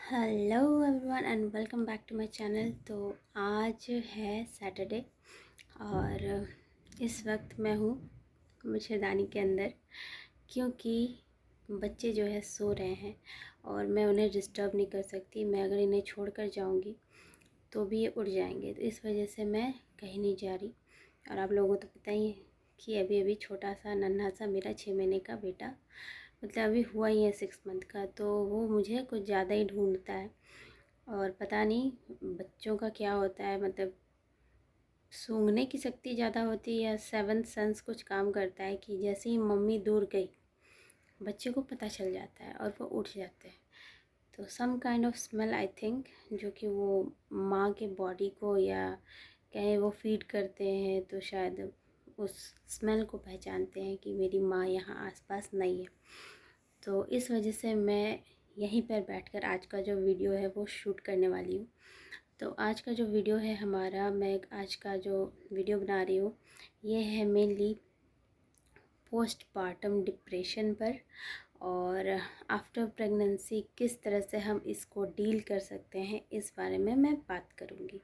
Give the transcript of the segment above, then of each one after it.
Hello everyone and welcome back to my channel. तो आज है सैटरडे और इस वक्त मैं हूँ मच्छरदानी के अंदर, क्योंकि बच्चे जो है सो रहे हैं और मैं उन्हें डिस्टर्ब नहीं कर सकती। मैं अगर इन्हें छोड़ कर जाऊँगी तो भी ये उड़ जाएंगे, तो इस वजह से मैं कहीं नहीं जा रही। और आप लोगों को तो पता ही है कि अभी अभी छोटा सा नन्हा सा मेरा 6 महीने का बेटा, मतलब अभी हुआ ही है 6 मंथ का, तो वो मुझे कुछ ज़्यादा ही ढूंढता है। और पता नहीं बच्चों का क्या होता है, मतलब सूंघने की शक्ति ज़्यादा होती है या सेवन्थ सेंस कुछ काम करता है कि जैसे ही मम्मी दूर गई बच्चे को पता चल जाता है और वो उठ जाते हैं। तो some kind of smell I think, जो कि वो माँ के बॉडी को या कहें वो फीड करते हैं, तो शायद उस स्मेल को पहचानते हैं कि मेरी माँ यहाँ आसपास नहीं है। तो इस वजह से मैं यहीं पर बैठकर आज का जो वीडियो है वो शूट करने वाली हूँ। तो आज का जो वीडियो है हमारा, मैं आज का जो वीडियो बना रही हूँ ये है मेनली पोस्टपार्टम डिप्रेशन पर, और आफ्टर प्रेगनेंसी किस तरह से हम इसको डील कर सकते हैं इस बारे में मैं बात करूँगी।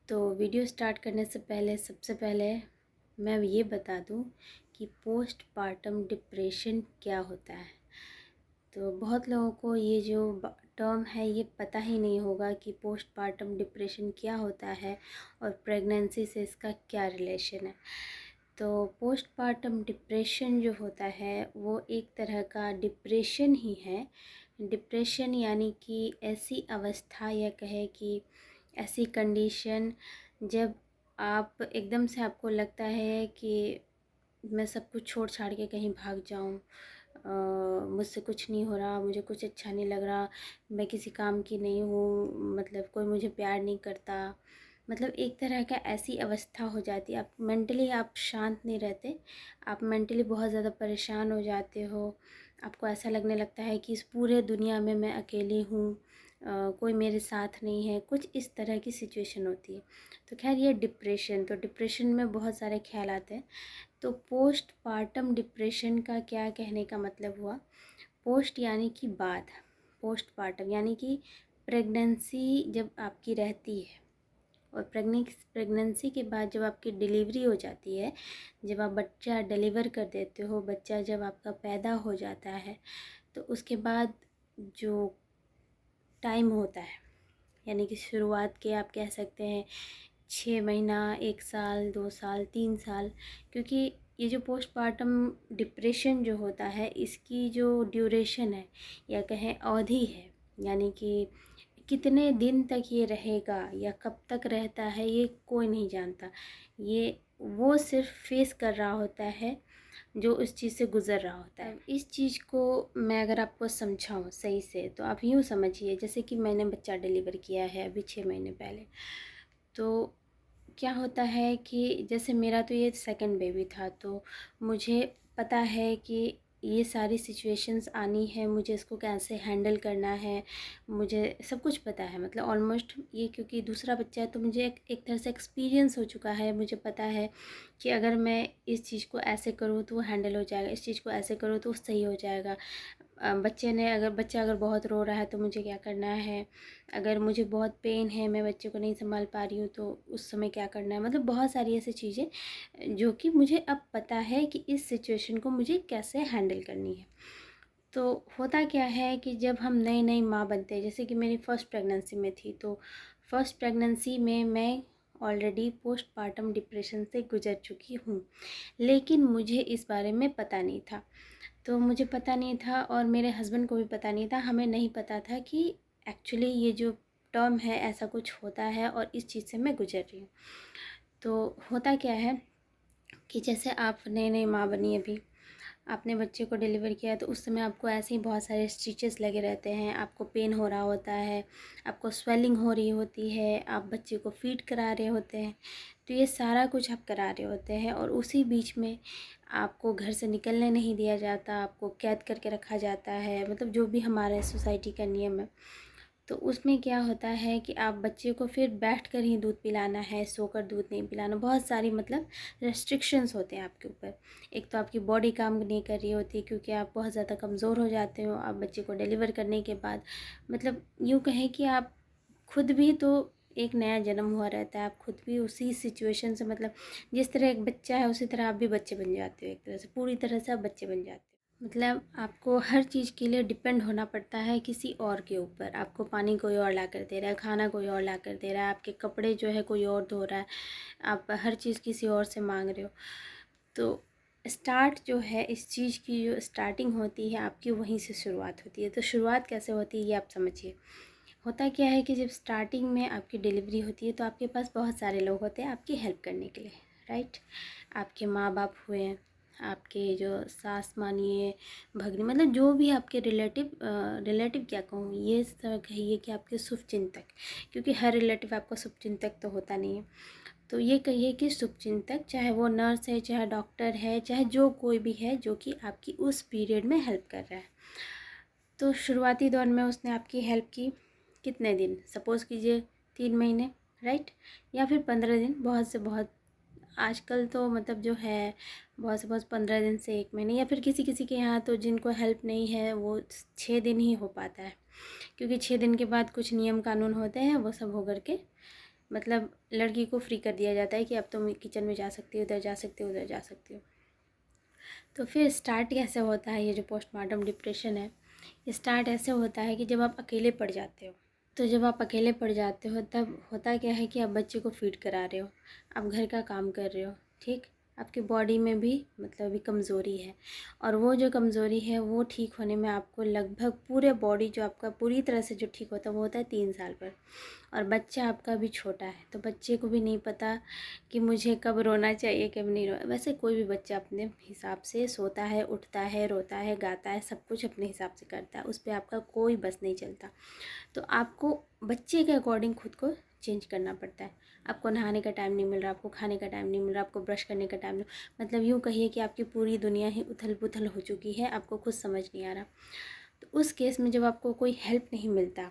तो वीडियो स्टार्ट करने से पहले सबसे पहले मैं ये बता दूँ कि पोस्टपार्टम डिप्रेशन क्या होता है। तो बहुत लोगों को ये जो टर्म है ये पता ही नहीं होगा कि पोस्टपार्टम डिप्रेशन क्या होता है और प्रेगनेंसी से इसका क्या रिलेशन है। तो पोस्टपार्टम डिप्रेशन जो होता है वो एक तरह का डिप्रेशन ही है। डिप्रेशन यानी कि ऐसी अवस्था या कहे कि ऐसी कंडीशन जब आप एकदम से आपको लगता है कि मैं सब कुछ छोड़ छाड़ के कहीं भाग जाऊं, मुझसे कुछ नहीं हो रहा, मुझे कुछ अच्छा नहीं लग रहा, मैं किसी काम की नहीं हूँ, मतलब कोई मुझे प्यार नहीं करता। मतलब एक तरह का ऐसी अवस्था हो जाती है, आप मेंटली आप शांत नहीं रहते, आप मेंटली बहुत ज़्यादा परेशान हो जाते हो। आपको ऐसा लगने लगता है कि इस पूरे दुनिया में मैं अकेली हूँ, कोई मेरे साथ नहीं है, कुछ इस तरह की सिचुएशन होती है। तो खैर ये डिप्रेशन, तो डिप्रेशन में बहुत सारे ख्याल आते हैं। तो पोस्टपार्टम डिप्रेशन का क्या कहने का मतलब हुआ, पोस्ट यानी कि बाद, पोस्टपार्टम यानी कि प्रेगनेंसी जब आपकी रहती है और प्रेगनेंसी के बाद जब आपकी डिलीवरी हो जाती है, जब आप बच्चा डिलीवर कर देते हो, बच्चा जब आपका पैदा हो जाता है, तो उसके बाद जो टाइम होता है, यानी कि शुरुआत के आप कह सकते हैं 6 महीना, 1 साल, 2 साल, 3 साल, क्योंकि ये जो पोस्टपार्टम डिप्रेशन जो होता है इसकी जो ड्यूरेशन है या कहें अवधि है, यानी कि कितने दिन तक ये रहेगा या कब तक रहता है ये कोई नहीं जानता। ये वो सिर्फ फेस कर रहा होता है जो उस चीज़ से गुज़र रहा होता है। इस चीज़ को मैं अगर आपको समझाऊँ सही से, तो आप यूँ समझिए जैसे कि मैंने बच्चा डिलीवर किया है अभी 6 महीने पहले। तो क्या होता है कि जैसे मेरा तो ये सेकंड बेबी था, तो मुझे पता है कि ये सारी सिचुएशंस आनी है, मुझे इसको कैसे हैंडल करना है, मुझे सब कुछ पता है। मतलब ऑलमोस्ट ये, क्योंकि दूसरा बच्चा है तो मुझे एक तरह से एक्सपीरियंस हो चुका है। मुझे पता है कि अगर मैं इस चीज़ को ऐसे करूँ तो वो हैंडल हो जाएगा, इस चीज़ को ऐसे करूँ तो सही हो जाएगा। बच्चा अगर बहुत रो रहा है तो मुझे क्या करना है, अगर मुझे बहुत पेन है, मैं बच्चे को नहीं संभाल पा रही हूँ तो उस समय क्या करना है। मतलब बहुत सारी ऐसी चीज़ें जो कि मुझे अब पता है कि इस सिचुएशन को मुझे कैसे हैंडल करनी है। तो होता क्या है कि जब हम नई नई माँ बनते हैं, जैसे कि मेरी फ़र्स्ट प्रेगनेंसी में थी, तो फ़र्स्ट प्रेगनेंसी में मैं ऑलरेडी पोस्टपार्टम डिप्रेशन से गुजर चुकी हूँ, लेकिन मुझे इस बारे में पता नहीं था। तो मुझे पता नहीं था और मेरे हस्बैंड को भी पता नहीं था, हमें नहीं पता था कि एक्चुअली ये जो टर्म है ऐसा कुछ होता है और इस चीज़ से मैं गुजर रही हूँ। तो होता क्या है कि जैसे आप नई नई माँ बनी, अभी आपने बच्चे को डिलीवर किया, तो उस समय आपको ऐसे ही बहुत सारे स्टिचेस लगे रहते हैं, आपको पेन हो रहा होता है, आपको स्वेलिंग हो रही होती है, आप बच्चे को फीड करा रहे होते हैं। तो ये सारा कुछ आप करा रहे होते हैं और उसी बीच में आपको घर से निकलने नहीं दिया जाता, आपको कैद करके रखा जाता है, मतलब जो भी हमारे सोसाइटी का नियम है। तो उसमें क्या होता है कि आप बच्चे को फिर बैठ कर ही दूध पिलाना है, सोकर दूध नहीं पिलाना, बहुत सारी मतलब रेस्ट्रिक्शंस होते हैं आपके ऊपर। एक तो आपकी बॉडी काम नहीं कर रही होती क्योंकि आप बहुत ज़्यादा कमज़ोर हो जाते हो। आप बच्चे को डिलीवर करने के बाद मतलब यूँ कहें कि आप खुद भी तो एक नया जन्म हुआ रहता है, आप खुद भी उसी सिचुएशन से मतलब जिस तरह एक बच्चा है उसी तरह आप भी बच्चे बन जाते हो, एक तरह से पूरी तरह से आप बच्चे बन जाते हो। मतलब आपको हर चीज़ के लिए डिपेंड होना पड़ता है किसी और के ऊपर। आपको पानी कोई और ला कर दे रहा है, खाना कोई और ला कर दे रहा है, आपके कपड़े जो है कोई और धो रहा है, आप हर चीज़ किसी और से मांग रहे हो। तो स्टार्ट जो है इस चीज़ की जो स्टार्टिंग होती है आपकी वहीं से शुरुआत होती है। तो शुरुआत कैसे होती है ये आप समझिए। होता क्या है कि जब स्टार्टिंग में आपकी डिलीवरी होती है तो आपके पास बहुत सारे लोग होते हैं आपकी हेल्प करने के लिए, राइट। आपके माँ बाप हुए, आपके जो सास मानिए, भगनी, मतलब जो भी आपके रिलेटिव, रिलेटिव क्या कहूँ, ये सब कहिए कि आपके शुभचिंतक, क्योंकि हर रिलेटिव आपका शुभचिंतक तो होता नहीं है। तो ये कहिए कि शुभचिंतक, चाहे वो नर्स है, चाहे डॉक्टर है, चाहे जो कोई भी है जो कि आपकी उस पीरियड में हेल्प कर रहा है। तो शुरुआती दौर में उसने आपकी हेल्प की कितने दिन, सपोज़ कीजिए 3 महीने, राइट, या फिर 15 दिन, बहुत से बहुत। आजकल तो मतलब जो है बहुत से बहुत 15 दिन से 1 महीने, या फिर किसी किसी के यहाँ तो जिनको हेल्प नहीं है वो 6 दिन ही हो पाता है, क्योंकि 6 दिन के बाद कुछ नियम कानून होते हैं, वो सब हो करके मतलब लड़की को फ्री कर दिया जाता है कि अब तुम किचन में जा सकती हो, उधर जा सकती हो, उधर जा सकती हो। तो फिर स्टार्ट कैसे होता है ये जो पोस्टमार्टम डिप्रेशन है, स्टार्ट ऐसे होता है कि जब आप अकेले पड़ जाते हो। तो जब आप अकेले पड़ जाते हो तब होता क्या है कि आप बच्चे को फीड करा रहे हो, आप घर का काम कर रहे हो, ठीक। आपकी बॉडी में भी मतलब अभी कमज़ोरी है, और वो जो कमज़ोरी है वो ठीक होने में आपको लगभग पूरे बॉडी जो आपका पूरी तरह से जो ठीक होता है वो होता है 3 साल पर। और बच्चा आपका भी छोटा है, तो बच्चे को भी नहीं पता कि मुझे कब रोना चाहिए कब नहीं रोना। वैसे कोई भी बच्चा अपने हिसाब से सोता है, उठता है, रोता है, गाता है, सब कुछ अपने हिसाब से करता है, उस पर आपका कोई बस नहीं चलता। तो आपको बच्चे के अकॉर्डिंग खुद को चेंज करना पड़ता है। आपको नहाने का टाइम नहीं मिल रहा, आपको खाने का टाइम नहीं मिल रहा, आपको ब्रश करने का टाइम नहीं, मतलब यूँ कहिए कि आपकी पूरी दुनिया ही उथल पुथल हो चुकी है, आपको कुछ समझ नहीं आ रहा। तो उस केस में जब आपको कोई हेल्प नहीं मिलता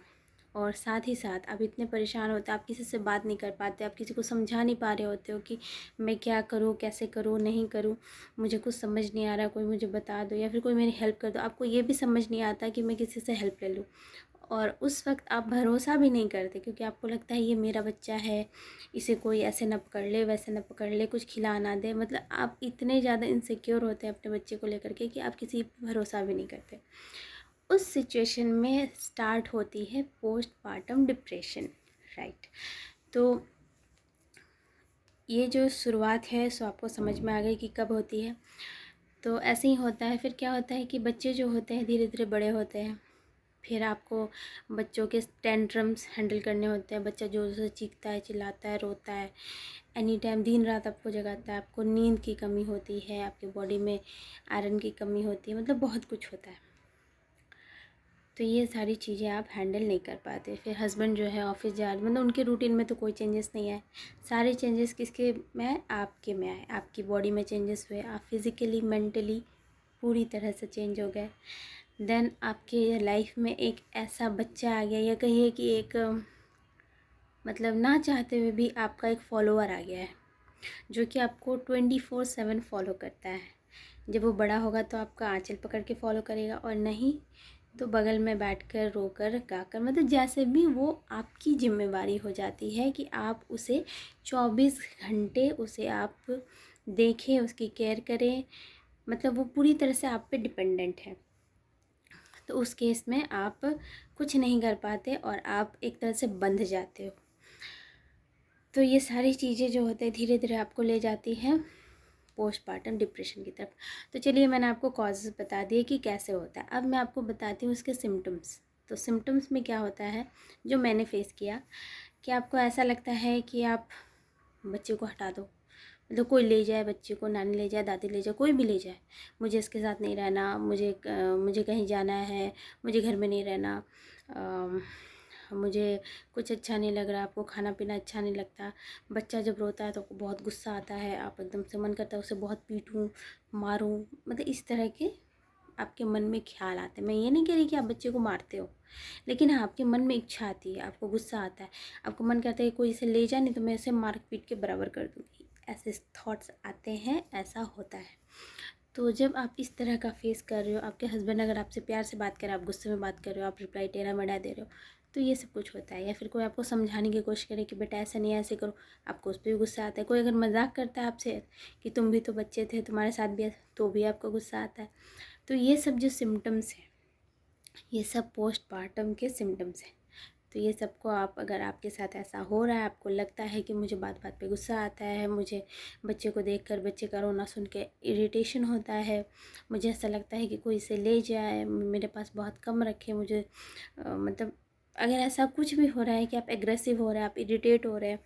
और साथ ही साथ आप इतने परेशान होते हैं, आप किसी से बात नहीं कर पाते, आप किसी को समझा नहीं पा रहे होते हो कि मैं क्या करूँ, कैसे करूँ, नहीं करूँ, मुझे कुछ समझ नहीं आ रहा, कोई मुझे बता दो या फिर कोई मेरी हेल्प कर दो। आपको ये भी समझ नहीं आता कि मैं किसी से हेल्प ले लूँ, और उस वक्त आप भरोसा भी नहीं करते क्योंकि आपको लगता है ये मेरा बच्चा है, इसे कोई ऐसे न पकड़ ले, वैसे न पकड़ ले, कुछ खिला ना दे। मतलब आप इतने ज़्यादा इनसिक्योर होते हैं अपने बच्चे को लेकर के कि आप किसी पर भरोसा भी नहीं करते। उस सिचुएशन में स्टार्ट होती है पोस्टमार्टम डिप्रेशन, राइट। तो ये जो शुरुआत है सो आपको समझ में आ गई कि कब होती है। तो ऐसे ही होता है। फिर क्या होता है कि बच्चे जो होते हैं धीरे धीरे बड़े होते हैं, फिर आपको बच्चों के टेंट्रम्स हैंडल करने होते हैं। बच्चा जो से चीखता है, चिल्लाता है, रोता है, एनी टाइम दिन रात आपको जगाता है, आपको नींद की कमी होती है, आपके बॉडी में आयरन की कमी होती है, मतलब बहुत कुछ होता है। तो ये सारी चीज़ें आप हैंडल नहीं कर पाते। फिर हस्बैंड जो है ऑफिस जा रहे, मतलब उनके रूटीन में तो कोई चेंजेस नहीं आए। सारे चेंजेस किसके में आए? आपके में आए। आपकी बॉडी में चेंजेस हुए, आप फिज़िकली मेंटली पूरी तरह से चेंज हो गए। देन आपके लाइफ में एक ऐसा बच्चा आ गया, या कहिए कि एक मतलब ना चाहते हुए भी आपका एक फॉलोअर आ गया है जो कि आपको 24/7 फॉलो करता है। जब वो बड़ा होगा तो आपका आंचल पकड़ के फॉलो करेगा, और नहीं तो बगल में बैठकर रोकर गाकर, मतलब जैसे भी वो आपकी जिम्मेवारी हो जाती है कि आप उसे 24 घंटे उसे आप देखें, उसकी केयर करें, मतलब वो पूरी तरह से आप पे डिपेंडेंट है। तो उस केस में आप कुछ नहीं कर पाते और आप एक तरह से बंध जाते हो। तो ये सारी चीज़ें जो होते हैं धीरे धीरे आपको ले जाती हैं पोस्टमार्टम डिप्रेशन की तरफ। तो चलिए मैंने आपको कॉजेज़ बता दिए कि कैसे होता है। अब मैं आपको बताती हूँ उसके सिम्टम्स। तो सिम्टम्स में क्या होता है जो मैंने फेस किया, कि आपको ऐसा लगता है कि आप बच्चे को हटा दो, मतलब कोई ले जाए बच्चे को, नानी ले जाए, दादी ले जाए, कोई भी ले जाए, मुझे इसके साथ नहीं रहना, मुझे कहीं जाना है, मुझे घर में नहीं रहना, मुझे कुछ अच्छा नहीं लग रहा, आपको खाना पीना अच्छा नहीं लगता। बच्चा जब रोता है तो आपको बहुत गुस्सा आता है, आप एकदम से मन करता है उसे बहुत पीटूं, मारूं, मतलब इस तरह के आपके मन में ख्याल आते हैं। मैं ये नहीं कह रही कि आप बच्चे को मारते हो, लेकिन हाँ, आपके मन में इच्छा आती है, आपको गुस्सा आता है, आपको मन करता है कि कोई इसे ले जाए, नहीं तो मैं इसे मार पीट के बराबर कर दूँगी। ऐसे थॉट्स आते हैं, ऐसा होता है। तो जब आप इस तरह का फेस कर रहे हो, आपके हस्बैंड अगर आपसे प्यार से बात कर रहे हो, आप गुस्से में बात कर रहे हो, आप रिप्लाई टेढ़ा मेढ़ा दे रहे हो, तो ये सब कुछ होता है। या फिर कोई आपको समझाने की कोशिश करे कि बेटा ऐसा नहीं है, ऐसे करो, आपको उस पर भी गुस्सा आता है। कोई अगर मजाक करता है आपसे कि तुम भी तो बच्चे थे, तुम्हारे साथ भी तो भी आपको गुस्सा आता है। तो ये सब जो सिम्टम्स हैं, ये सब पोस्टमार्टम के सिम्टम्स हैं। तो ये सबको आप, अगर आपके साथ ऐसा हो रहा है, आपको लगता है कि मुझे बात बात पे गुस्सा आता है, मुझे बच्चे को देखकर बच्चे का रोना सुन के इरिटेशन होता है, मुझे ऐसा लगता है कि कोई इसे ले जाए, मेरे पास बहुत कम रखे, मुझे मतलब अगर ऐसा कुछ भी हो रहा है कि आप एग्रेसिव हो रहे हैं, आप इरिटेट हो रहे हैं,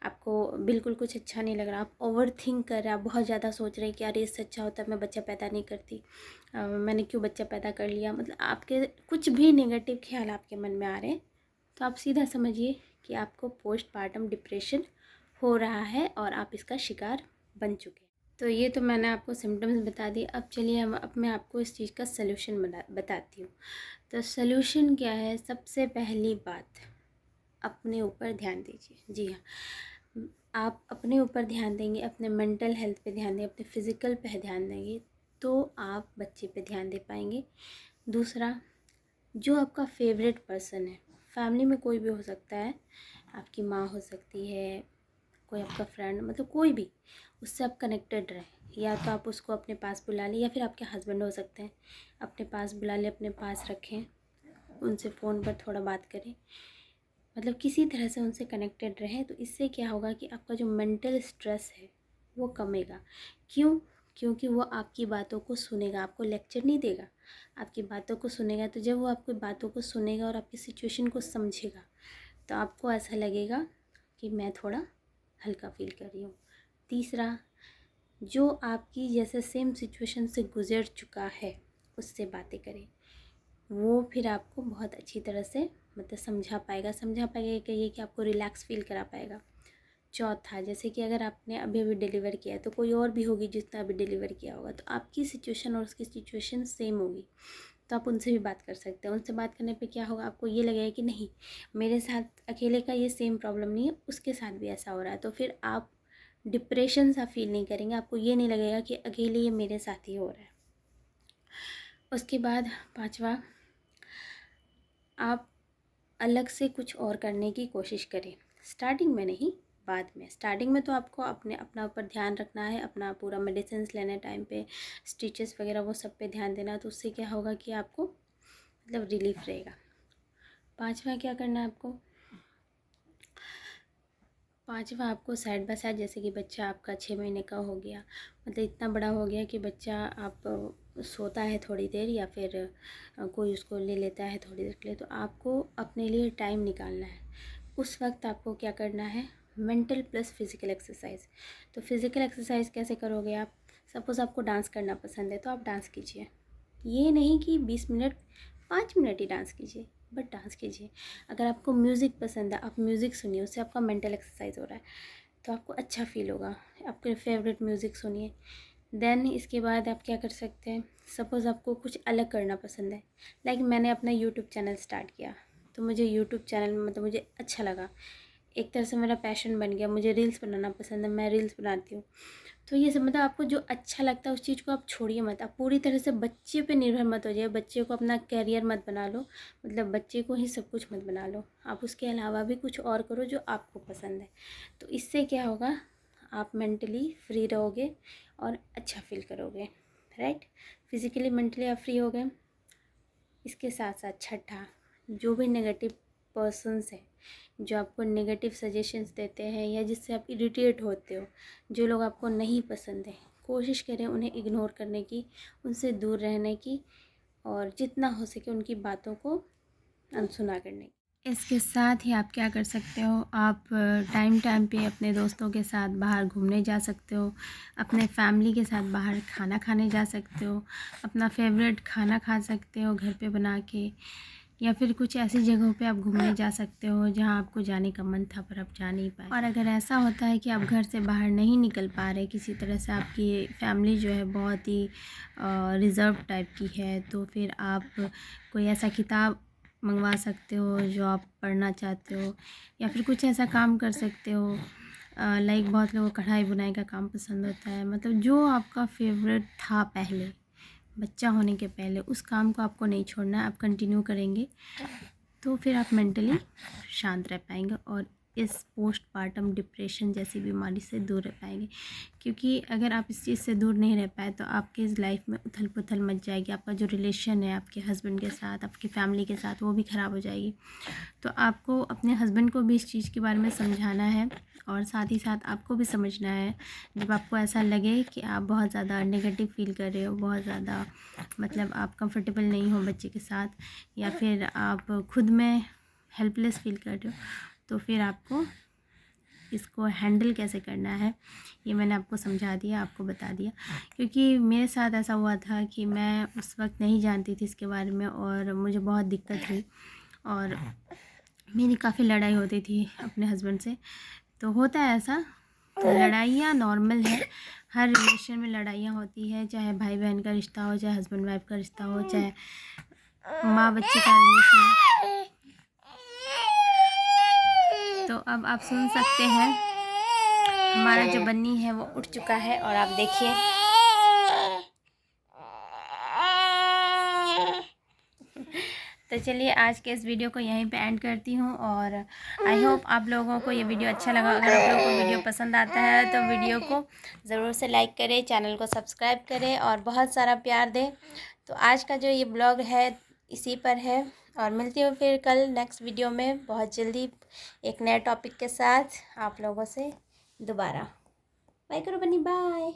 आपको बिल्कुल कुछ अच्छा नहीं लग रहा, आप ओवर थिंक कर रहे हैं, आप बहुत ज़्यादा सोच रहे हैं कि यार इससे अच्छा होता है मैं बच्चा पैदा नहीं करती, मैंने क्यों बच्चा पैदा कर लिया, मतलब आपके कुछ भी नेगेटिव ख्याल आपके मन में आ रहे हैं, तो आप सीधा समझिए कि आपको पोस्टमार्टम डिप्रेशन हो रहा है और आप इसका शिकार बन चुके हैं। तो ये तो मैंने आपको सिम्टम्स बता दिए। अब चलिए अब मैं आपको इस चीज़ का सलूशन बताती हूँ। तो सलूशन क्या है? सबसे पहली बात, अपने ऊपर ध्यान दीजिए। जी हाँ, आप अपने ऊपर ध्यान देंगे, अपने मेंटल हेल्थ पे ध्यान देंगे, अपने फिज़िकल पे ध्यान देंगे, तो आप बच्चे पे ध्यान दे पाएंगे। दूसरा, जो आपका फेवरेट पर्सन है, फैमिली में कोई भी हो सकता है, आपकी माँ हो सकती है, कोई आपका फ्रेंड, मतलब कोई भी, उससे आप कनेक्टेड रहें। या तो आप उसको अपने पास बुला लें, या फिर आपके हस्बैंड हो सकते हैं, अपने पास बुला लें, अपने पास रखें, उनसे फ़ोन पर थोड़ा बात करें, मतलब किसी तरह से उनसे कनेक्टेड रहें। तो इससे क्या होगा कि आपका जो मेंटल स्ट्रेस है वो कमेगा। क्यों? क्योंकि वो आपकी बातों को सुनेगा, आपको लेक्चर नहीं देगा, आपकी बातों को सुनेगा। तो जब वो आपकी बातों को सुनेगा और आपकी सिचुएशन को समझेगा, तो आपको ऐसा लगेगा कि मैं थोड़ा हल्का फील कर रही हूँ। तीसरा, जो आपकी जैसे सेम सिचुएशन से गुज़र चुका है, उससे बातें करें, वो फिर आपको बहुत अच्छी तरह से मतलब समझा पाएगा कहिए कि आपको रिलैक्स फील करा पाएगा। चौथा, जैसे कि अगर आपने अभी अभी डिलीवर किया है, तो कोई और भी होगी जिसने अभी डिलीवर किया होगा, तो आपकी सिचुएशन और उसकी सिचुएशन सेम होगी, तो आप उनसे भी बात कर सकते हैं। उनसे बात करने पे क्या होगा, आपको ये लगेगा कि नहीं, मेरे साथ अकेले का ये सेम प्रॉब्लम नहीं है, उसके साथ भी ऐसा हो रहा है। तो फिर आप डिप्रेशन सा फील नहीं करेंगे, आपको ये नहीं लगेगा कि अकेले ये मेरे साथ ही हो रहा है। उसके बाद पाँचवा, आप अलग से कुछ और करने की कोशिश करें। स्टार्टिंग में नहीं, बाद में। स्टार्टिंग में तो आपको अपना ऊपर ध्यान रखना है, अपना पूरा मेडिसिन लेने टाइम पे, स्टिचेस वगैरह वो सब पे ध्यान देना। तो उससे क्या होगा कि आपको मतलब रिलीफ रहेगा। पाँचवा क्या करना है आपको, पाँचवा आपको साइड बाय साइड, जैसे कि बच्चा आपका 6 महीने का हो गया, मतलब इतना बड़ा हो गया कि बच्चा आप सोता है थोड़ी देर, या फिर कोई उसको ले लेता है थोड़ी देर के लिए, तो आपको अपने लिए टाइम निकालना है। उस वक्त आपको क्या करना है, मेंटल प्लस फिज़िकल एक्सरसाइज। तो फिज़िकल एक्सरसाइज कैसे करोगे आप? सपोज़ आपको डांस करना पसंद है, तो आप डांस कीजिए। ये नहीं कि 20 मिनट, 5 मिनट ही डांस कीजिए, बट डांस कीजिए। अगर आपको म्यूज़िक पसंद है, आप म्यूज़िक सुनिए, उससे आपका मेंटल एक्सरसाइज हो रहा है, तो आपको अच्छा फील होगा। आपके फेवरेट म्यूज़िक सुनिए। देन इसके बाद आप क्या कर सकते हैं, सपोज़ आपको कुछ अलग करना पसंद है, लाइक मैंने अपना यूट्यूब चैनल स्टार्ट किया, तो मुझे यूट्यूब चैनल में मतलब मुझे अच्छा लगा, एक तरह से मेरा पैशन बन गया, मुझे रील्स बनाना पसंद है, मैं रील्स बनाती हूँ। तो ये सब मतलब आपको जो अच्छा लगता है उस चीज़ को आप छोड़िए मत, आप पूरी तरह से बच्चे पे निर्भर मत हो जाइए, बच्चे को अपना कैरियर मत बना लो, मतलब बच्चे को ही सब कुछ मत बना लो, आप उसके अलावा भी कुछ और करो जो आपको पसंद है। तो इससे क्या होगा, आप मेंटली फ्री रहोगे और अच्छा फील करोगे, राइट। फिज़िकली मेंटली आप फ्री हो गए। इसके साथ साथ छठा, जो भी नेगेटिव पर्सन्स हैं, जो आपको नेगेटिव सजेशंस देते हैं या जिससे आप इरिटेट होते हो, जो लोग आपको नहीं पसंद है, कोशिश करें उन्हें इग्नोर करने की, उनसे दूर रहने की, और जितना हो सके उनकी बातों को अनसुना करने की। इसके साथ ही आप क्या कर सकते हो, आप टाइम टाइम पे अपने दोस्तों के साथ बाहर घूमने जा सकते हो, अपने फैमिली के साथ बाहर खाना खाने जा सकते हो, अपना फेवरेट खाना खा सकते हो घर पे बना के, या फिर कुछ ऐसी जगहों पे आप घूमने जा सकते हो जहाँ आपको जाने का मन था पर आप जा नहीं पाए। और अगर ऐसा होता है कि आप घर से बाहर नहीं निकल पा रहे, किसी तरह से आपकी फैमिली जो है बहुत ही रिज़र्व टाइप की है, तो फिर आप कोई ऐसा किताब मंगवा सकते हो जो आप पढ़ना चाहते हो, या फिर कुछ ऐसा काम कर सकते हो। लाइक बहुत लोगों को कढ़ाई बुनाई का काम पसंद होता है, मतलब जो आपका फेवरेट था पहले, बच्चा होने के पहले, उस काम को आपको नहीं छोड़ना है, आप कंटिन्यू करेंगे तो फिर आप मेंटली शांत रह पाएंगे और इस पोस्टपार्टम डिप्रेशन जैसी बीमारी से दूर रह पाएंगे। क्योंकि अगर आप इस चीज़ से दूर नहीं रह पाए तो आपकी इस लाइफ में उथल पुथल मच जाएगी, आपका जो रिलेशन है आपके हस्बैंड के साथ, आपकी फैमिली के साथ, वो भी ख़राब हो जाएगी। तो आपको अपने हस्बैंड को भी इस चीज़ के बारे में समझाना है और साथ ही साथ आपको भी समझना है। जब आपको ऐसा लगे कि आप बहुत ज़्यादा नेगेटिव फील कर रहे हो, बहुत ज़्यादा मतलब आप कंफर्टेबल नहीं हो बच्चे के साथ, या फिर आप खुद में हेल्पलेस फील कर रहे हो, तो फिर आपको इसको हैंडल कैसे करना है ये मैंने आपको समझा दिया, आपको बता दिया। क्योंकि मेरे साथ ऐसा हुआ था कि मैं उस वक्त नहीं जानती थी इसके बारे में और मुझे बहुत दिक्कत हुई और मेरी काफ़ी लड़ाई होती थी अपने हस्बैंड से। तो होता है ऐसा, तो लड़ाइयाँ नॉर्मल है, हर रिलेशन में लड़ाइयाँ होती है, चाहे भाई बहन का रिश्ता हो, चाहे हस्बैंड वाइफ का रिश्ता हो, चाहे माँ बच्चे का रिलेशन हो। तो अब आप सुन सकते हैं हमारा जो बन्नी है वो उठ चुका है और आप देखिए तो चलिए आज के इस वीडियो को यहीं पे एंड करती हूँ और आई होप आप लोगों को ये वीडियो अच्छा लगा। अगर आप लोगों को वीडियो पसंद आता है तो वीडियो को ज़रूर से लाइक करें, चैनल को सब्सक्राइब करें और बहुत सारा प्यार दें। तो आज का जो ये ब्लॉग है इसी पर है और मिलती हूँ फिर कल नेक्स्ट वीडियो में बहुत जल्दी एक नए टॉपिक के साथ आप लोगों से दोबारा। बाय करो बन्नी, बाय।